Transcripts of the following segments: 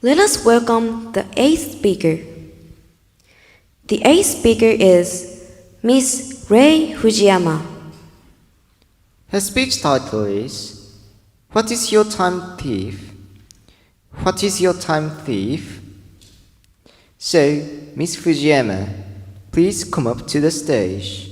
Let us welcome the eighth speaker. The eighth speaker is Miss Rei Fujiyama. Her speech title is, "What is your time thief? What is your time thief?" So, Miss Fujiyama, please come up to the stage.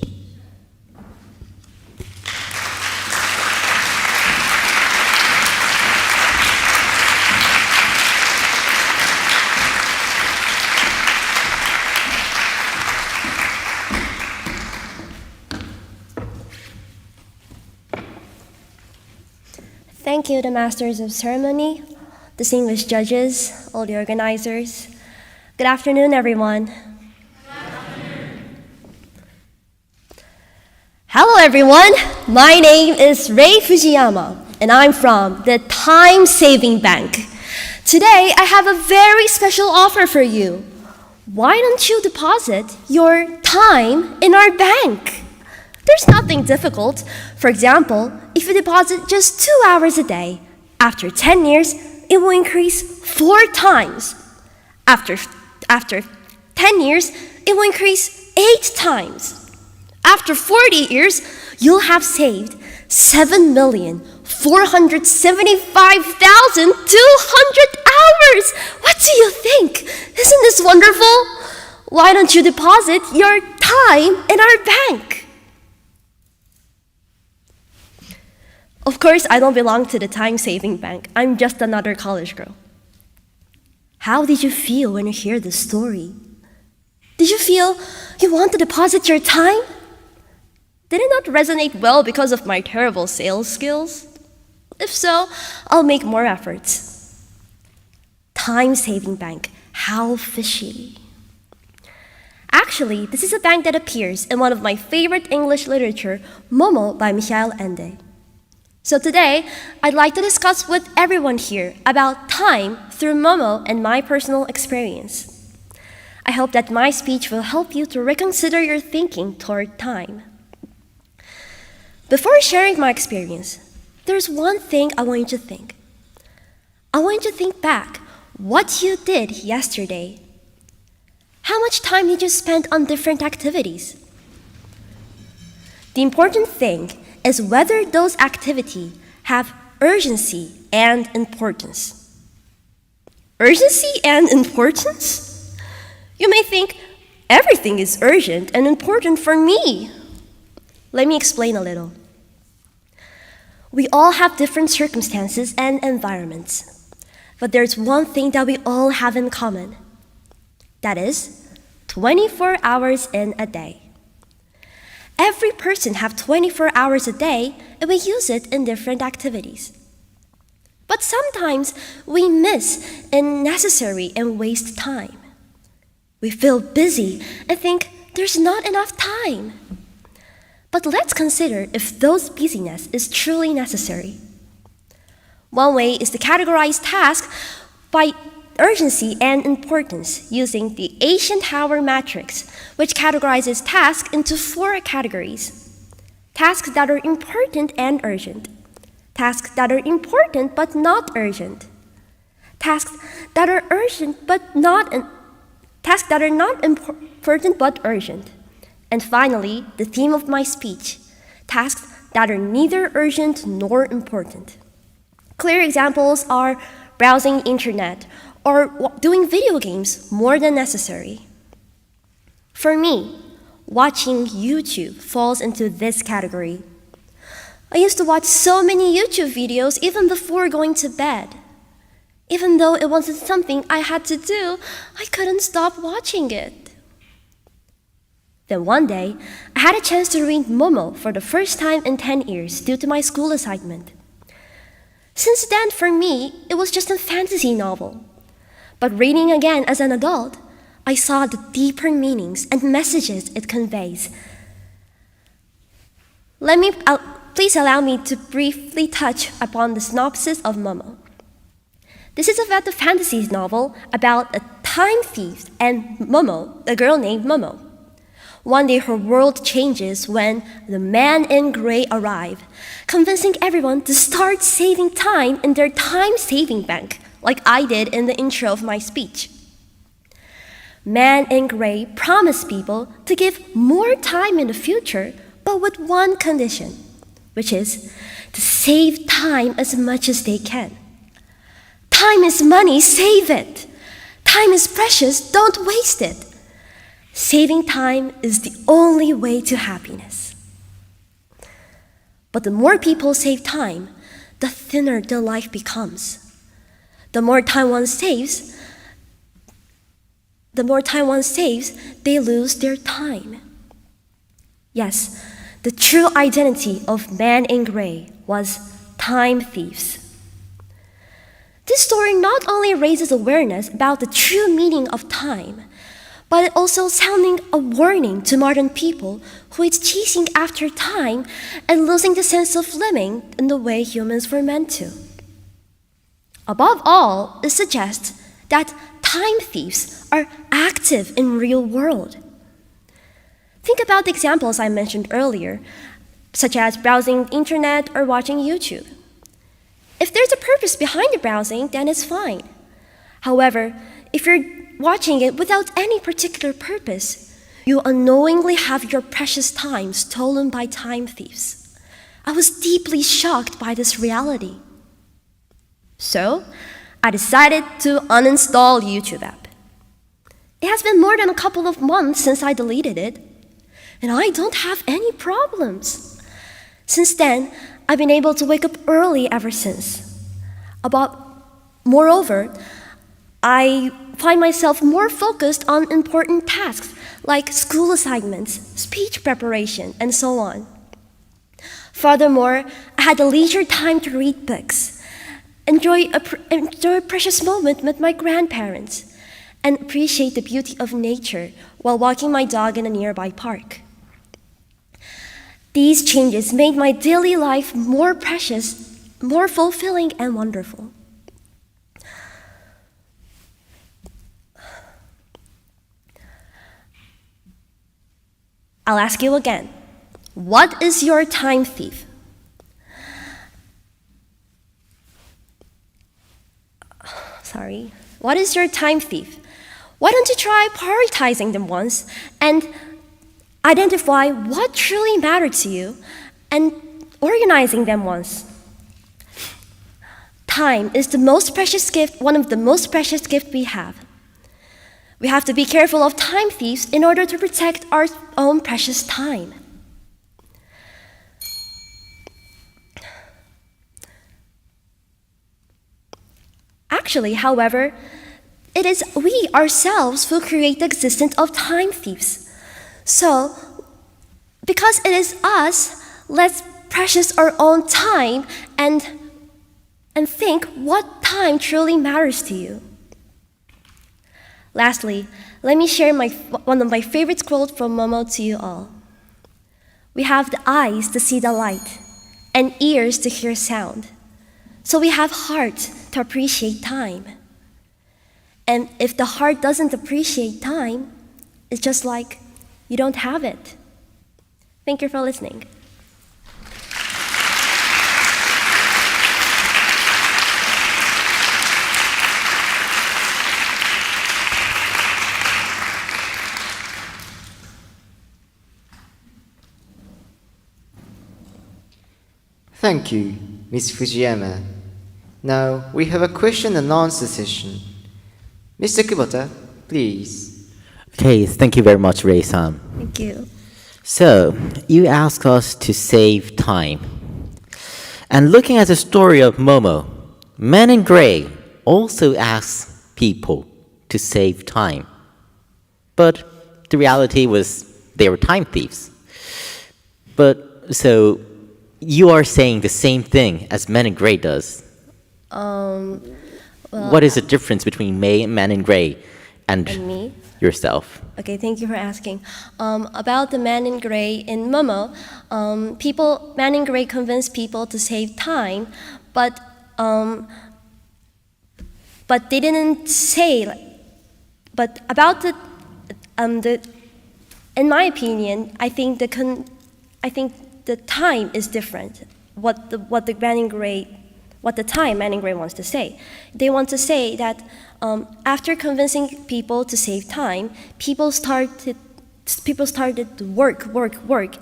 Thank you, the Masters of Ceremony, distinguished judges, all the organizers. Good afternoon, everyone. Good afternoon. Hello, everyone. My name is Rei Fujiyama, and I'm from the Time Saving Bank. Today, I have a very special offer for you. Why don't you deposit your time in our bank? There's nothing difficult. For example, if you deposit just 2 hours a day, after 10 years, it will increase 4 times. After 10 years, it will increase 8 times. After 40 years, you'll have saved 7,475,200 hours. What do you think? Isn't this wonderful? Why don't you deposit your time in our bank? Of course, I don't belong to the time-saving bank. I'm just another college girl. How did you feel when you hear this story? Did you feel you want to deposit your time? Did it not resonate well because of my terrible sales skills? If so, I'll make more efforts. Time-saving bank, how fishy. Actually, this is a bank that appears in one of my favorite English literature, Momo by Michael Ende. So today, I'd like to discuss with everyone here about time through Momo and my personal experience. I hope that my speech will help you to reconsider your thinking toward time. Before sharing my experience, there's one thing I want you to think. I want you to think back what you did yesterday. How much time did you spend on different activities? The important thing is whether those activities have urgency and importance. Urgency and importance? You may think everything is urgent and important for me. Let me explain a little. We all have different circumstances and environments, but there's one thing that we all have in common. That is 24 hours in a day. Every person have 24 hours a day, and we use it in different activities. But sometimes we miss unnecessary and waste time. We feel busy and think there's not enough time. But let's consider if those busyness is truly necessary. One way is to categorize tasks by urgency and importance using the Eisenhower matrix, which categorizes tasks into 4 categories. Tasks that are important and urgent. Tasks that are important but not urgent. Tasks that are urgent but tasks that are not important but urgent. And finally, the theme of my speech, tasks that are neither urgent nor important. Clear examples are browsing internet or doing video games more than necessary. For me, watching YouTube falls into this category. I used to watch so many YouTube videos even before going to bed. Even though it wasn't something I had to do, I couldn't stop watching it. Then one day, I had a chance to read Momo for the first time in 10 years due to my school assignment. Since then, for me, it was just a fantasy novel. But reading again as an adult, I saw the deeper meanings and messages it conveys. Please allow me to briefly touch upon the synopsis of Momo. This is about the fantasy novel about a time thief and Momo, a girl named Momo. One day her world changes when the man in gray arrives, convincing everyone to start saving time in their time-saving bank, like I did in the intro of my speech. Man in Gray promised people to give more time in the future, but with one condition, which is to save time as much as they can. Time is money, save it. Time is precious, don't waste it. Saving time is the only way to happiness. But the more people save time, the thinner their life becomes. The more time one saves, they lose their time. Yes, the true identity of Man in Gray was time thieves. This story not only raises awareness about the true meaning of time, but it also sounding a warning to modern people who is chasing after time and losing the sense of living in the way humans were meant to. Above all, it suggests that time thieves are active in real world. Think about the examples I mentioned earlier, such as browsing the internet or watching YouTube. If there's a purpose behind the browsing, then it's fine. However, if you're watching it without any particular purpose, you unknowingly have your precious time stolen by time thieves. I was deeply shocked by this reality. So, I decided to uninstall YouTube app. It has been more than a couple of months since I deleted it, and I don't have any problems. Since then, I've been able to wake up early ever since. Moreover, I find myself more focused on important tasks like school assignments, speech preparation, and so on. Furthermore, I had the leisure time to read books, enjoy a precious moment with my grandparents, and appreciate the beauty of nature while walking my dog in a nearby park. These changes made my daily life more precious, more fulfilling, and wonderful. I'll ask you again, what is your time thief? What is your time thief? Why don't you try prioritizing them once and identify what truly mattered to you and organizing them once? Time is the most precious gift, one of the most precious gifts we have. We have to be careful of time thieves in order to protect our own precious time. Actually, however, it is we ourselves who create the existence of time thieves. So, because it is us, let's precious our own time and think what time truly matters to you. Lastly, let me share one of my favorite quotes from Momo to you all. We have the eyes to see the light and ears to hear sound. So we have heart to appreciate time. And if the heart doesn't appreciate time, it's just like you don't have it. Thank you for listening. Thank you, Ms. Fujiyama. Now we have a question and answer session. Mr. Kubota, please. Okay, thank you very much, Ray-san. Thank you. So, you asked us to save time. And looking at the story of Momo, Man in Gray also asks people to save time. But the reality was they were time thieves. But, so, you are saying the same thing as Man in Gray does. What is the difference between Man in Gray and me? Yourself? Okay, thank you for asking. About the Man in Gray in Momo, Man in Gray convinced people to save time, but they didn't say. But about in my opinion, I think the time is different. What what the time man and gray wants to say. They want to say that after convincing people to save time, people started to work,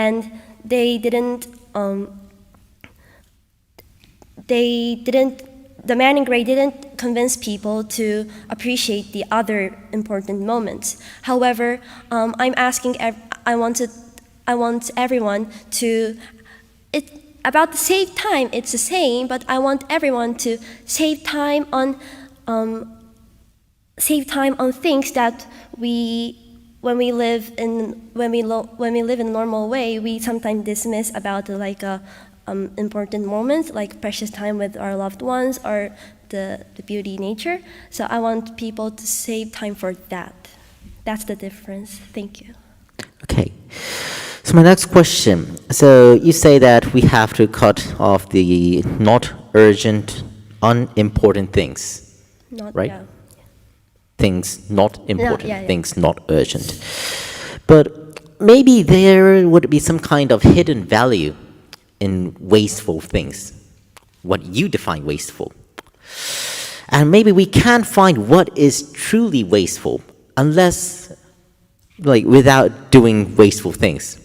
and they didn't. The man in gray didn't convince people to appreciate the other important moments. However, I want everyone to. About the save time, it's the same, but I want everyone to save time on things that when we live in a normal way, we sometimes dismiss about important moments, like precious time with our loved ones or the beauty nature. So I want people to save time for that. That's the difference. Thank you. Okay. So my next question. So you say that we have to cut off the not urgent, unimportant things, right? Yeah. Things not important, yeah. things not urgent. But maybe there would be some kind of hidden value in wasteful things, what you define wasteful. And maybe we can't find what is truly wasteful unless, without doing wasteful things.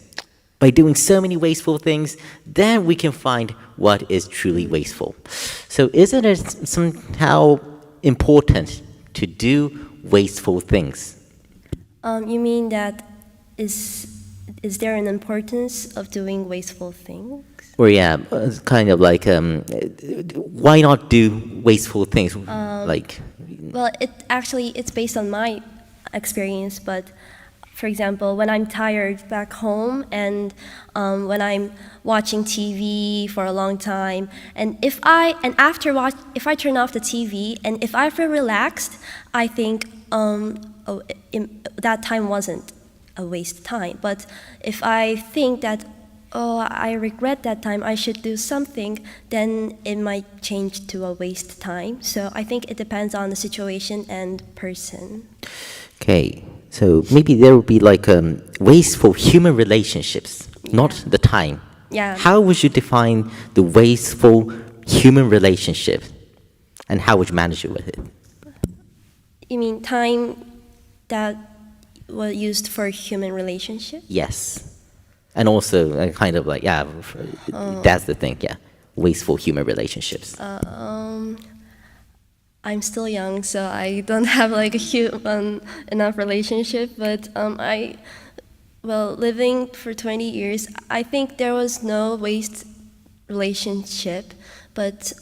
By doing so many wasteful things, then we can find what is truly wasteful. So isn't it somehow important to do wasteful things? You mean that is there an importance of doing wasteful things? Or yeah, it's kind of why not do wasteful things? Well, it's based on my experience, but for example, when I'm tired back home and when I'm watching TV for a long time, and if I turn off the TV and if I feel relaxed, I think that time wasn't a waste time. But if I think that I regret that time, I should do something, then it might change to a waste time. So I think it depends on the situation and person. Okay. So maybe there would be wasteful human relationships, not the time. Yeah. How would you define the wasteful human relationship, and how would you manage it with it? You mean time that was used for human relationship? Yes. And also that's the thing, yeah. Wasteful human relationships. I'm still young, so I don't have a human enough relationship. But living for 20 years, I think there was no waste relationship. But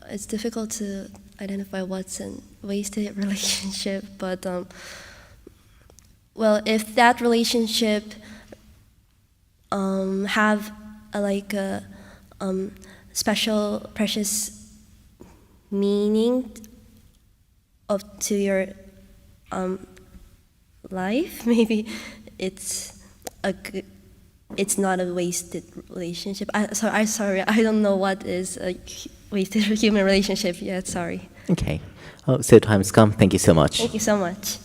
it's difficult to identify what's a wasted relationship. But if that relationship have a special, precious meaning to your life, maybe it's not a wasted relationship. Sorry, I don't know what is a wasted human relationship yet. Sorry. Okay. So time's come. Thank you so much. Thank you so much.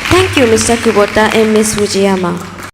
Thank you, Mr. Kubota and Ms. Fujiyama.